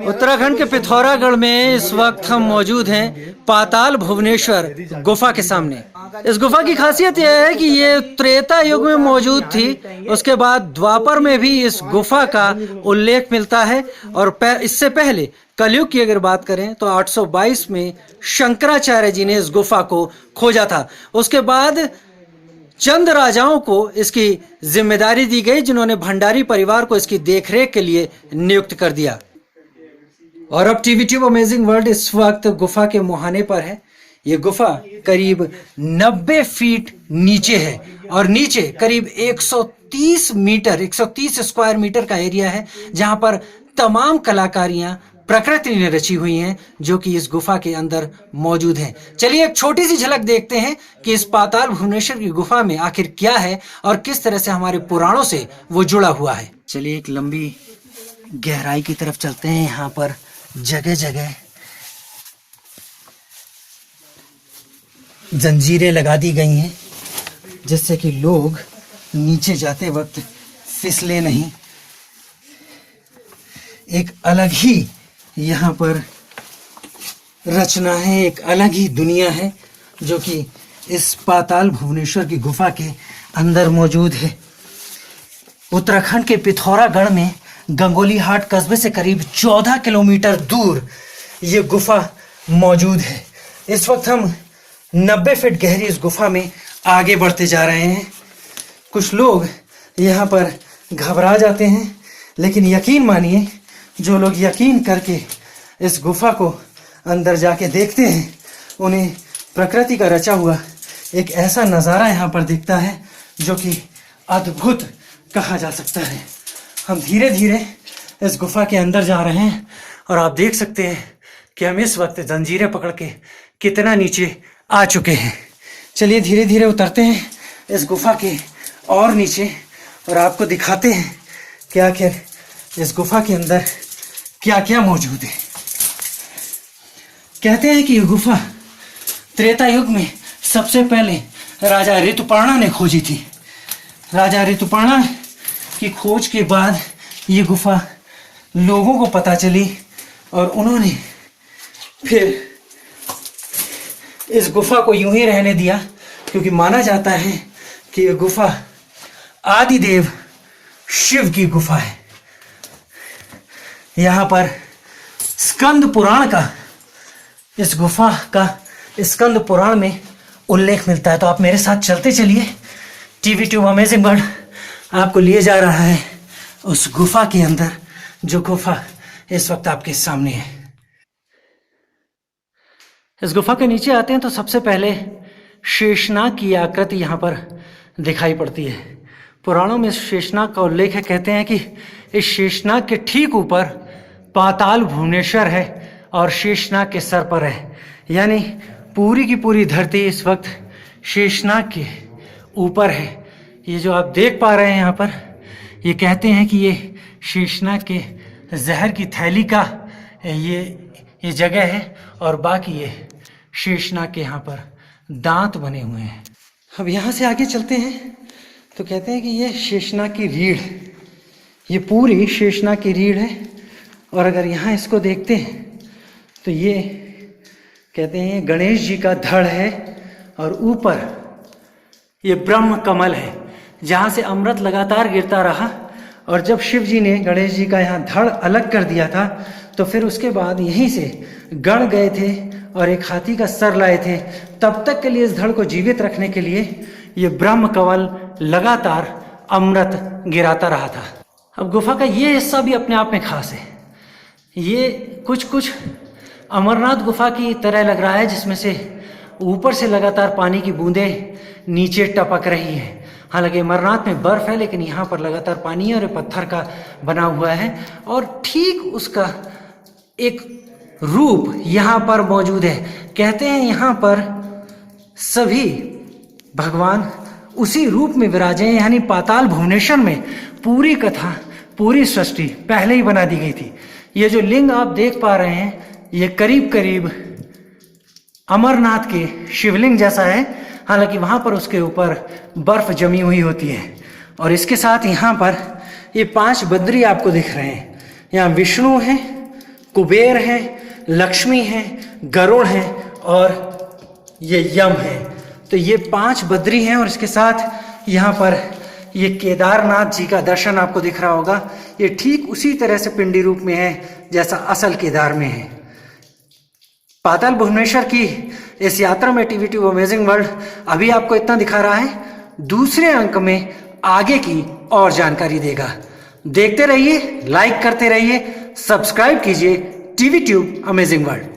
उत्तराखंड के पिथौरागढ़ में इस वक्त हम मौजूद हैं पाताल भुवनेश्वर गुफा के सामने। इस गुफा की खासियत यह है कि ये त्रेता युग में मौजूद थी, उसके बाद द्वापर में भी इस गुफा का उल्लेख मिलता है और इससे पहले कलयुग की अगर बात करें तो 822 में शंकराचार्य जी ने इस गुफा को खोजा था। उसके बाद चंद राजाओं को इसकी जिम्मेदारी दी गई, जिन्होंने भंडारी परिवार को इसकी देखरेख के लिए नियुक्त कर दिया। और अब टीवी ट्यूब अमेजिंग वर्ल्ड इस वक्त गुफा के मुहाने पर है। ये गुफा करीब 90 फीट नीचे है और नीचे करीब 130 मीटर 130 स्क्वायर मीटर का एरिया है, जहां पर तमाम कलाकारियां प्रकृति ने रची हुई हैं जो कि इस गुफा के अंदर मौजूद हैं। चलिए एक छोटी सी झलक देखते हैं कि इस पाताल भुवनेश्वर की गुफा में आखिर क्या है और किस तरह से हमारे पुराणों से वो जुड़ा हुआ है। चलिए एक लंबी गहराई की तरफ चलते हैं। यहाँ पर जगह जगह जंजीरें लगा दी गई हैं जिससे कि लोग नीचे जाते वक्त फिसले नहीं। एक अलग ही यहाँ पर रचना है, एक अलग ही दुनिया है जो कि इस पाताल भुवनेश्वर की गुफा के अंदर मौजूद है। उत्तराखंड के पिथौरागढ़ में गंगोलीहाट कस्बे से करीब 14 किलोमीटर दूर ये गुफा मौजूद है। इस वक्त हम 90 फीट गहरी इस गुफा में आगे बढ़ते जा रहे हैं। कुछ लोग यहाँ पर घबरा जाते हैं, लेकिन यकीन मानिए जो लोग यकीन करके इस गुफा को अंदर जाके देखते हैं, उन्हें प्रकृति का रचा हुआ एक ऐसा नज़ारा यहाँ पर दिखता है जो कि अद्भुत कहा जा सकता है। हम धीरे धीरे इस गुफा के अंदर जा रहे हैं और आप देख सकते हैं कि हम इस वक्त जंजीरें पकड़ के कितना नीचे आ चुके हैं। चलिए धीरे धीरे उतरते हैं इस गुफा के और नीचे और आपको दिखाते हैं कि आखिर इस गुफा के अंदर क्या क्या मौजूद है। कहते हैं कि यह गुफा त्रेता युग में सबसे पहले राजा ऋतुपर्णा ने खोजी थी। राजा ऋतुपर्णा की खोज के बाद ये गुफा लोगों को पता चली और उन्होंने फिर इस गुफा को यूं ही रहने दिया, क्योंकि माना जाता है कि यह गुफा आदिदेव शिव की गुफा है। यहाँ पर स्कंद पुराण का इस गुफा का स्कंद पुराण में उल्लेख मिलता है। तो आप मेरे साथ चलते चलिए। टीवी ट्यूब अमेजिंग वर्ल्ड आपको लिए जा रहा है उस गुफा के अंदर, जो गुफा इस वक्त आपके सामने है। इस गुफा के नीचे आते हैं तो सबसे पहले शेषनाग की आकृति यहाँ पर दिखाई पड़ती है। पुराणों में शेषनाग का उल्लेख है। कहते हैं कि इस शेषनाग के ठीक ऊपर पाताल भुवनेश्वर है और शेषनाग के सर पर है, यानी पूरी की पूरी धरती इस वक्त शेषनाग के ऊपर है। ये जो आप देख पा रहे हैं यहाँ पर, ये कहते हैं कि ये शेषनाग के जहर की थैली का ये जगह है और बाकी ये शेषनाग के यहाँ पर दांत बने हुए हैं। अब यहाँ से आगे चलते हैं तो कहते हैं कि ये शेषनाग की रीढ़, ये पूरी शेषनाग की रीढ़ है। और अगर यहाँ इसको देखते हैं तो ये कहते हैं गणेश जी का धड़ है और ऊपर ये ब्रह्म कमल है, जहाँ से अमृत लगातार गिरता रहा। और जब शिव जी ने गणेश जी का यहाँ धड़ अलग कर दिया था तो फिर उसके बाद यहीं से गण गए थे और एक हाथी का सर लाए थे। तब तक के लिए इस धड़ को जीवित रखने के लिए ये ब्रह्म कमल लगातार अमृत गिराता रहा था। अब गुफा का ये हिस्सा भी अपने आप में खास है। ये कुछ अमरनाथ गुफा की तरह लग रहा है, जिसमें से ऊपर से लगातार पानी की बूंदें नीचे टपक रही है। हालांकि अमरनाथ में बर्फ है, लेकिन यहाँ पर लगातार पानी है और पत्थर का बना हुआ है और ठीक उसका एक रूप यहाँ पर मौजूद है। कहते हैं यहाँ पर सभी भगवान उसी रूप में विराजे हैं, यानी पाताल भुवनेश्वर में पूरी कथा, पूरी सृष्टि पहले ही बना दी गई थी। ये जो लिंग आप देख पा रहे हैं, ये करीब करीब अमरनाथ के शिवलिंग जैसा है, हालांकि वहाँ पर उसके ऊपर बर्फ जमी हुई होती है। और इसके साथ यहाँ पर ये 5 बद्री आपको दिख रहे हैं। यहाँ विष्णु है, कुबेर है, लक्ष्मी है, गरुड़ है और ये यम है। तो ये 5 बद्री हैं और इसके साथ यहाँ पर ये केदारनाथ जी का दर्शन आपको दिख रहा होगा। ये ठीक उसी तरह से पिंडी रूप में है जैसा असल केदार में है। पाताल भुवनेश्वर की इस यात्रा में टीवी ट्यूब अमेजिंग वर्ल्ड अभी आपको इतना दिखा रहा है। दूसरे अंक में आगे की और जानकारी देगा। देखते रहिए, लाइक करते रहिए, सब्सक्राइब कीजिए टीवी ट्यूब अमेजिंग वर्ल्ड।